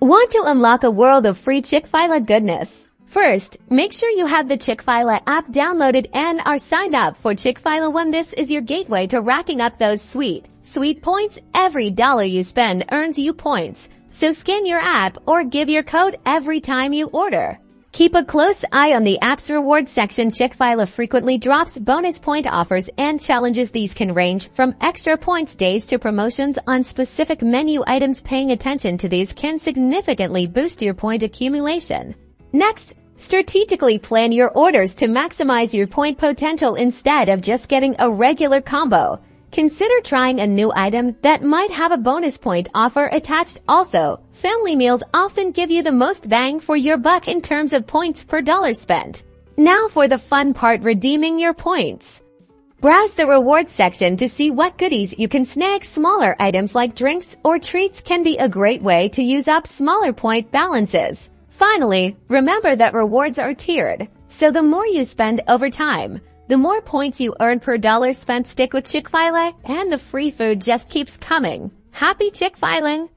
Want to unlock a world of free Chick-fil-A goodness? First, make sure you have the Chick-fil-A app downloaded and are signed up for Chick-fil-A when this is your gateway to racking up those sweet points. Every dollar you spend earns you points. So scan your app or give your code every time you order. Keep a close eye on the app's rewards section. Chick-fil-A frequently drops bonus point offers and challenges. These can range from extra points days to promotions on specific menu items. Paying attention to these can significantly boost your point accumulation. Next, strategically plan your orders to maximize your point potential instead of just getting a regular combo. Consider trying a new item that might have a bonus point offer attached. Also, family meals often give you the most bang for your buck in terms of points per dollar spent. Now for the fun part, redeeming your points. Browse the rewards section to see what goodies you can snag. Smaller items like drinks or treats can be a great way to use up smaller point balances. Finally, remember that rewards are tiered, so the more you spend over time, the more points you earn per dollar spent. Stick with Chick-fil-A, and the free food just keeps coming. Happy Chick-fil-A!